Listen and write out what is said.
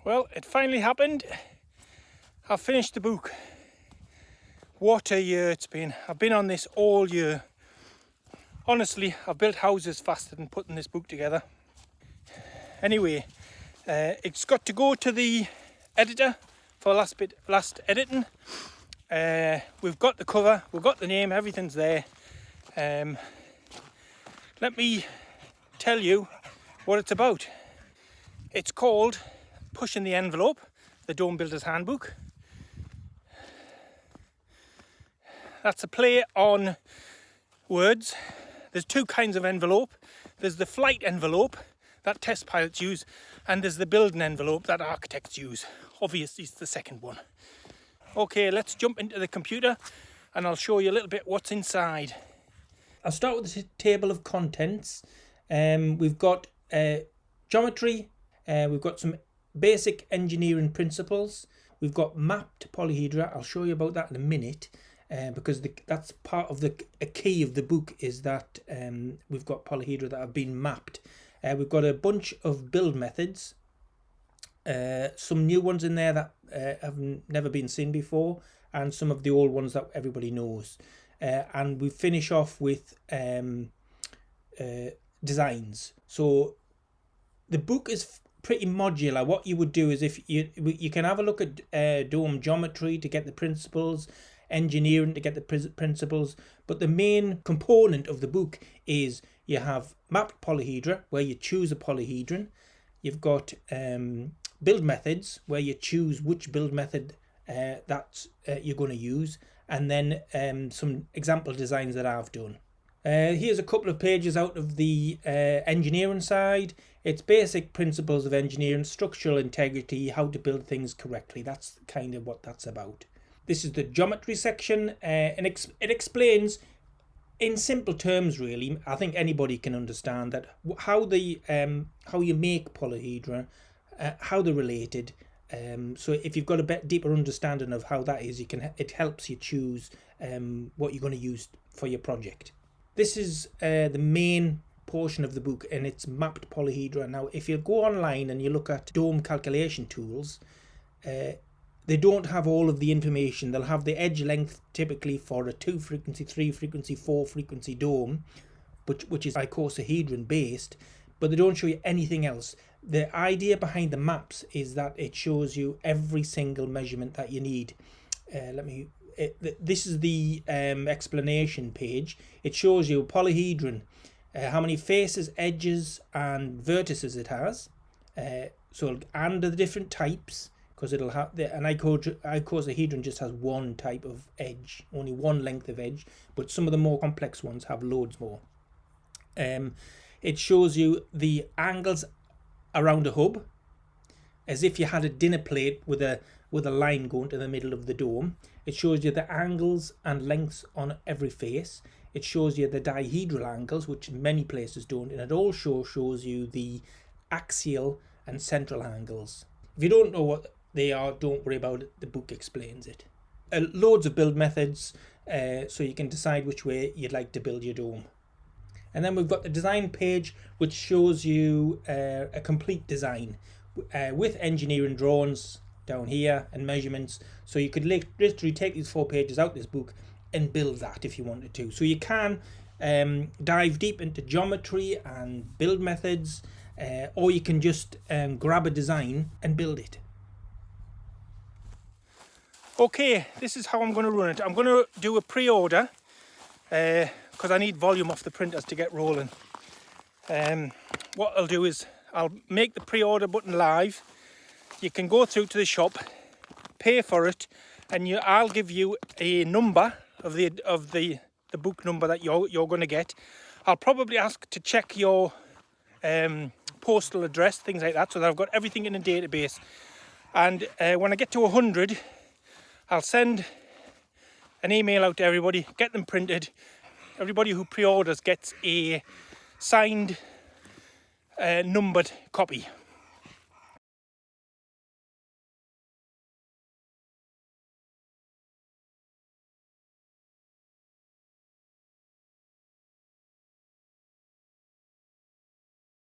Well, it finally happened. I've finished the book. What a year it's been. I've been on this all year. Honestly, I've built houses faster than putting this book together. Anyway, it's got to go to the editor for last editing. We've got the cover, we've got the name, everything's there. Let me tell you what it's about. It's called Pushing the Envelope, the Dome Builder's Handbook. That's a play on words. There's two kinds of envelope. There's the flight envelope that test pilots use, and there's the building envelope that architects use. Obviously it's the second one. Okay, let's jump into the computer and I'll show you a little bit what's inside. I'll start with the table of contents. We've got geometry, we've got some basic engineering principles, we've got mapped polyhedra. I'll show you about that in a minute, because that's part of a key of the book, is that we've got polyhedra that have been mapped. We've got a bunch of build methods, some new ones in there that have never been seen before, and some of the old ones that everybody knows. And we finish off with designs. So the book is pretty modular. What you would do is, if you can have a look at dome geometry to get the principles, engineering to get the principles, but the main component of the book is you have mapped polyhedra, where you choose a polyhedron. You've got build methods, where you choose which build method that you're going to use, and then some example designs that I've done. Here's a couple of pages out of the engineering side. It's basic principles of engineering, structural integrity, how to build things correctly. That's kind of what that's about. This is the geometry section, and it explains in simple terms, really. I think anybody can understand that how you make polyhedra, how they're related. So if you've got a bit deeper understanding of how that is, it helps you choose what you're going to use for your project. This is the main portion of the book, and it's mapped polyhedra. Now, if you go online and you look at dome calculation tools, they don't have all of the information. They'll have the edge length typically for a 2 frequency, 3 frequency, 4 frequency dome, which is icosahedron based, but they don't show you anything else. The idea behind the maps is that it shows you every single measurement that you need. This is the explanation page. It shows you polyhedron, how many faces, edges and vertices it has, and the different types, because it'll have an icosahedron just has one type of edge, only one length of edge, but some of the more complex ones have loads more. It shows you the angles around a hub, as if you had a dinner plate with a line going to the middle of the dome. It shows you the angles and lengths on every face. It shows you the dihedral angles, which many places don't, and it also shows you the axial and central angles. If you don't know what they are, don't worry about it, the book explains it. Loads of build methods, so you can decide which way you'd like to build your dome. And then we've got the design page, which shows you a complete design with engineering drawings down here and measurements. So you could literally take these 4 pages out of this book and build that if you wanted to. So you can dive deep into geometry and build methods, or you can just grab a design and build it. Okay, this is how I'm going to run it. I'm going to do a pre-order because I need volume off the printers to get rolling. What I'll do is I'll make the pre-order button live. You can go through to the shop, pay for it, and I'll give you a number of the book number that you're going to get. I'll probably ask to check your postal address, things like that, so that I've got everything in a database. And when I get to 100, I'll send an email out to everybody, get them printed. Everybody who pre-orders gets a signed, numbered copy.